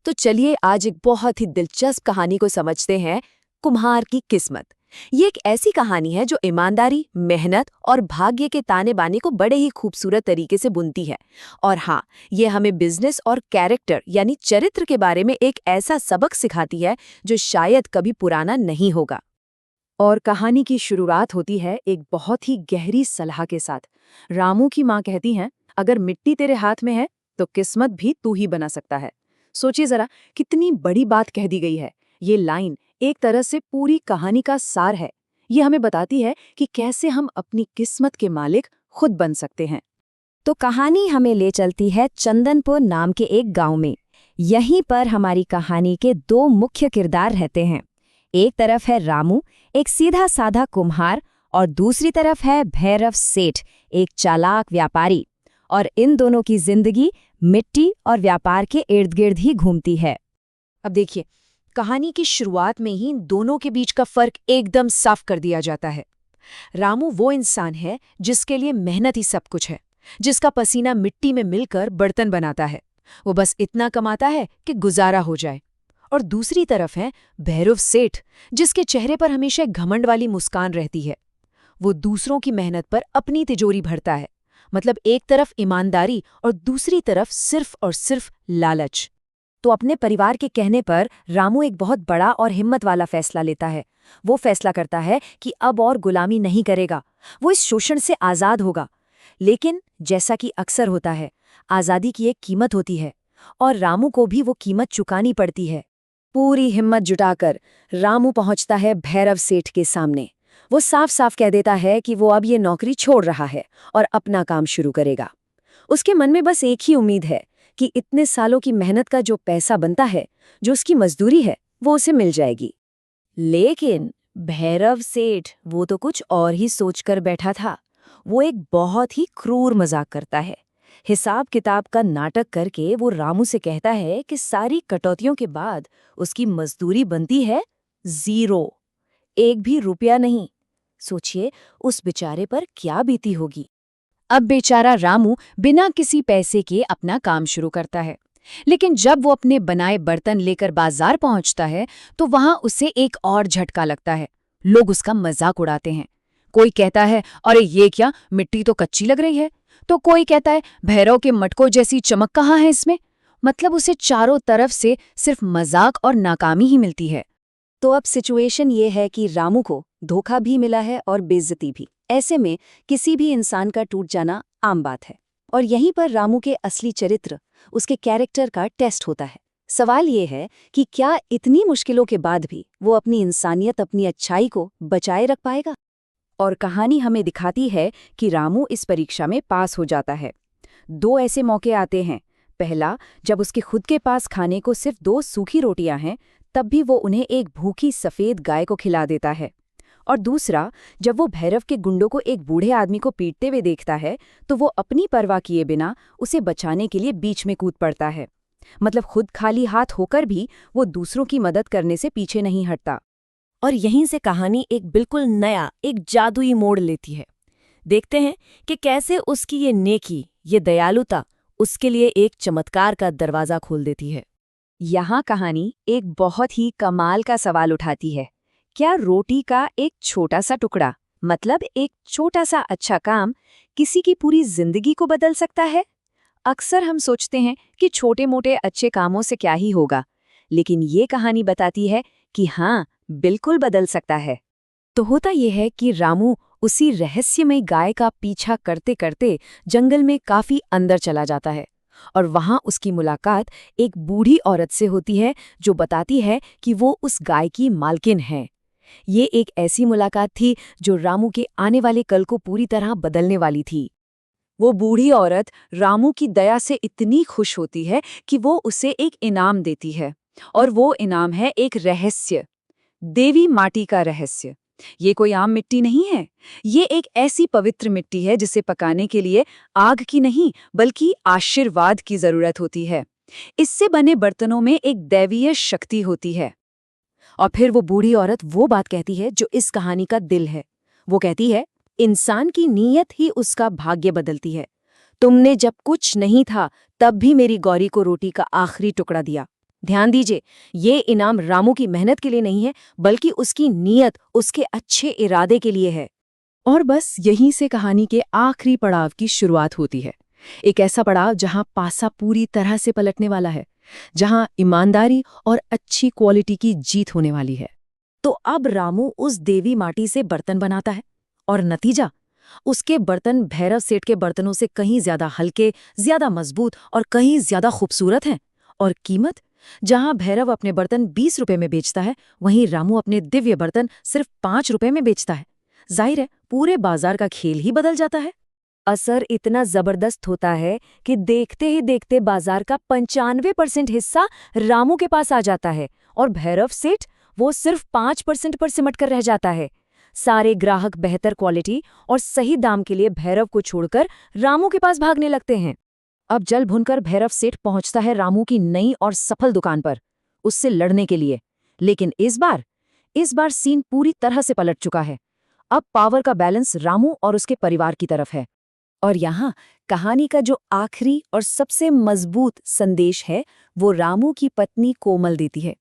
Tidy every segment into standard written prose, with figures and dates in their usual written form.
तो चलिए आज एक बहुत ही दिलचस्प कहानी को समझते हैं, कुम्हार की किस्मत। ये एक ऐसी कहानी है जो ईमानदारी, मेहनत और भाग्य के ताने बाने को बड़े ही खूबसूरत तरीके से बुनती है। और हाँ, ये हमें बिजनेस और कैरेक्टर यानी चरित्र के बारे में एक ऐसा सबक सिखाती है जो शायद कभी पुराना नहीं होगा। और कहानी की शुरुआत होती है एक बहुत ही गहरी सलाह के साथ। रामू की माँ कहती हैं, अगर मिट्टी तेरे हाथ में है तो किस्मत भी तू ही बना सकता है। सोचिए जरा, कितनी बड़ी बात कह दी गई है। ये लाइन एक तरह से पूरी कहानी का सार है। ये हमें बताती है कि कैसे हम अपनी किस्मत के मालिक खुद बन सकते हैं। तो कहानी हमें ले चलती है चंदनपुर नाम के एक गांव में। यहीं पर हमारी कहानी के दो मुख्य किरदार रहते हैं। एक तरफ है रामू, एक सीधा साधा कुम्हार, और दूसरी तरफ है भैरव सेठ, एक चालाक व्यापारी। और इन दोनों की जिंदगी मिट्टी और व्यापार के इर्द गिर्द ही घूमती है। अब देखिए, कहानी की शुरुआत में ही इन दोनों के बीच का फर्क एकदम साफ कर दिया जाता है। रामू वो इंसान है जिसके लिए मेहनत ही सब कुछ है, जिसका पसीना मिट्टी में मिलकर बर्तन बनाता है। वो बस इतना कमाता है कि गुजारा हो जाए। और दूसरी तरफ है भैरव सेठ, जिसके चेहरे पर हमेशा घमंड वाली मुस्कान रहती है। वो दूसरों की मेहनत पर अपनी तिजोरी भरता है। मतलब एक तरफ ईमानदारी और दूसरी तरफ सिर्फ और सिर्फ लालच। तो अपने परिवार के कहने पर रामू एक बहुत बड़ा और हिम्मत वाला फैसला लेता है। वो फैसला करता है कि अब और गुलामी नहीं करेगा, वो इस शोषण से आज़ाद होगा। लेकिन जैसा कि अक्सर होता है, आज़ादी की एक कीमत होती है और रामू को भी वो कीमत चुकानी पड़ती है। पूरी हिम्मत जुटाकर रामू पहुंचता है भैरव सेठ के सामने। वो साफ साफ कह देता है कि वो अब ये नौकरी छोड़ रहा है और अपना काम शुरू करेगा। उसके मन में बस एक ही उम्मीद है कि इतने सालों की मेहनत का जो पैसा बनता है, जो उसकी मजदूरी है, वो उसे मिल जाएगी। लेकिन भैरव सेठ वो तो कुछ और ही सोचकर बैठा था। वो एक बहुत ही क्रूर मजाक करता है। हिसाब किताब का नाटक करके वो रामू से कहता है कि सारी कटौतियों के बाद उसकी मजदूरी बनती है 0, एक भी रुपया नहीं। सोचिए उस बेचारे पर क्या बीती होगी। अब बेचारा रामू बिना किसी पैसे के अपना काम शुरू करता है। लेकिन जब वो अपने बनाए बर्तन लेकर बाजार पहुंचता है तो वहां उसे एक और झटका लगता है। लोग उसका मजाक उड़ाते हैं। कोई कहता है, अरे ये क्या, मिट्टी तो कच्ची लग रही है। तो कोई कहता है, भैरव के मटकों जैसी चमक कहाँ है इसमें। मतलब उसे चारों तरफ से सिर्फ मजाक और नाकामी ही मिलती है। तो अब सिचुएशन ये है कि रामू को धोखा भी मिला है और बेइज्जती भी। ऐसे में किसी भी इंसान का टूट जाना आम बात है। और यहीं पर रामू के असली चरित्र, उसके कैरेक्टर का टेस्ट होता है। सवाल ये है कि क्या इतनी मुश्किलों के बाद भी वो अपनी इंसानियत, अपनी अच्छाई को बचाए रख पाएगा। और कहानी हमें दिखाती है कि रामू इस परीक्षा में पास हो जाता है। 2 ऐसे मौके आते हैं। पहला, जब उसके खुद के पास खाने को सिर्फ 2 सूखी रोटियां हैं, तब भी वो उन्हें एक भूखी सफेद गाय को खिला देता है। और दूसरा, जब वो भैरव के गुंडों को एक बूढ़े आदमी को पीटते हुए देखता है तो वो अपनी परवाह किए बिना उसे बचाने के लिए बीच में कूद पड़ता है। मतलब खुद खाली हाथ होकर भी वो दूसरों की मदद करने से पीछे नहीं हटता। और यहीं से कहानी एक बिल्कुल नया, एक जादुई मोड़ लेती है। देखते हैं कि कैसे उसकी ये नेकी, ये दयालुता उसके लिए एक चमत्कार का दरवाजा खोल देती है। यहाँ कहानी एक बहुत ही कमाल का सवाल उठाती है। क्या रोटी का एक छोटा सा टुकड़ा, मतलब एक छोटा सा अच्छा काम, किसी की पूरी जिंदगी को बदल सकता है? अक्सर हम सोचते हैं कि छोटे मोटे अच्छे कामों से क्या ही होगा, लेकिन ये कहानी बताती है कि हाँ, बिल्कुल बदल सकता है। तो होता यह है कि रामू उसी रहस्यमय गाय का पीछा करते करते जंगल में काफी अंदर चला जाता है। और वहां उसकी मुलाकात एक बूढ़ी औरत से होती है जो बताती है कि वो उस गाय की मालकिन है। ये एक ऐसी मुलाकात थी जो रामू के आने वाले कल को पूरी तरह बदलने वाली थी। वो बूढ़ी औरत रामू की दया से इतनी खुश होती है कि वो उसे एक इनाम देती है। और वो इनाम है एक रहस्य, देवी माटी का रहस्य। ये कोई आम मिट्टी नहीं है। ये एक ऐसी पवित्र मिट्टी है जिसे पकाने के लिए आग की नहीं बल्कि आशीर्वाद की जरूरत होती है। इससे बने बर्तनों में एक दैवीय शक्ति होती है। और फिर वो बूढ़ी औरत वो बात कहती है जो इस कहानी का दिल है। वो कहती है, इंसान की नीयत ही उसका भाग्य बदलती है। तुमने जब कुछ नहीं था तब भी मेरी गौरी को रोटी का आखिरी टुकड़ा दिया। ध्यान दीजिए, ये इनाम रामू की मेहनत के लिए नहीं है, बल्कि उसकी नीयत, उसके अच्छे इरादे के लिए है। और बस यहीं से कहानी के आखिरी पड़ाव की शुरुआत होती है। एक ऐसा पड़ाव जहां पासा पूरी तरह से पलटने वाला है, जहां ईमानदारी और अच्छी क्वालिटी की जीत होने वाली है। तो अब रामू उस देवी माटी से बर्तन बनाता है, और नतीजा, उसके बर्तन भैरव सेठ के बर्तनों से कहीं ज्यादा हल्के, ज्यादा मजबूत और कहीं ज्यादा खूबसूरत हैं। और कीमत, जहां भैरव अपने बर्तन 20 रुपए में बेचता है, वहीं रामू अपने दिव्य बर्तन सिर्फ 5 रुपए में बेचता है। जाहिर है, पूरे बाजार का खेल ही बदल जाता है। असर इतना जबरदस्त होता है कि देखते ही देखते बाजार का 95% हिस्सा रामू के पास आ जाता है, और भैरव सेठ, वो सिर्फ 5% पर सिमट कर रह जाता है। सारे ग्राहक बेहतर क्वालिटी और सही दाम के लिए भैरव को छोड़कर रामू के पास भागने लगते हैं। अब जल भुनकर भैरव सेठ पहुंचता है रामू की नई और सफल दुकान पर, उससे लड़ने के लिए। लेकिन इस बार सीन पूरी तरह से पलट चुका है। अब पावर का बैलेंस रामू और उसके परिवार की तरफ है। और यहाँ कहानी का जो आखिरी और सबसे मजबूत संदेश है, वो रामू की पत्नी कोमल देती है।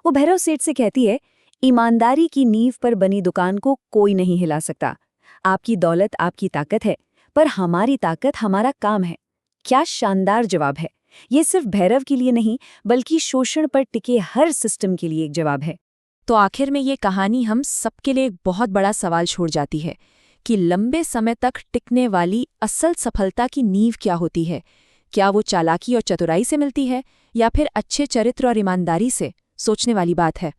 वो भैरव सेठ से कहती है, ईमानदारी की नींव पर बनी दुकान को कोई नहीं हिला सकता। आपकी दौलत आपकी ताकत है, पर हमारी ताकत हमारा काम है। क्या शानदार जवाब है! ये सिर्फ भैरव के लिए नहीं, बल्कि शोषण पर टिके हर सिस्टम के लिए एक जवाब है। तो आखिर में ये कहानी हम सबके लिए एक बहुत बड़ा सवाल छोड़ जाती है कि लंबे समय तक टिकने वाली असल सफलता की नींव क्या होती है। क्या वो चालाकी और चतुराई से मिलती है, या फिर अच्छे चरित्र और ईमानदारी से? सोचने वाली बात है।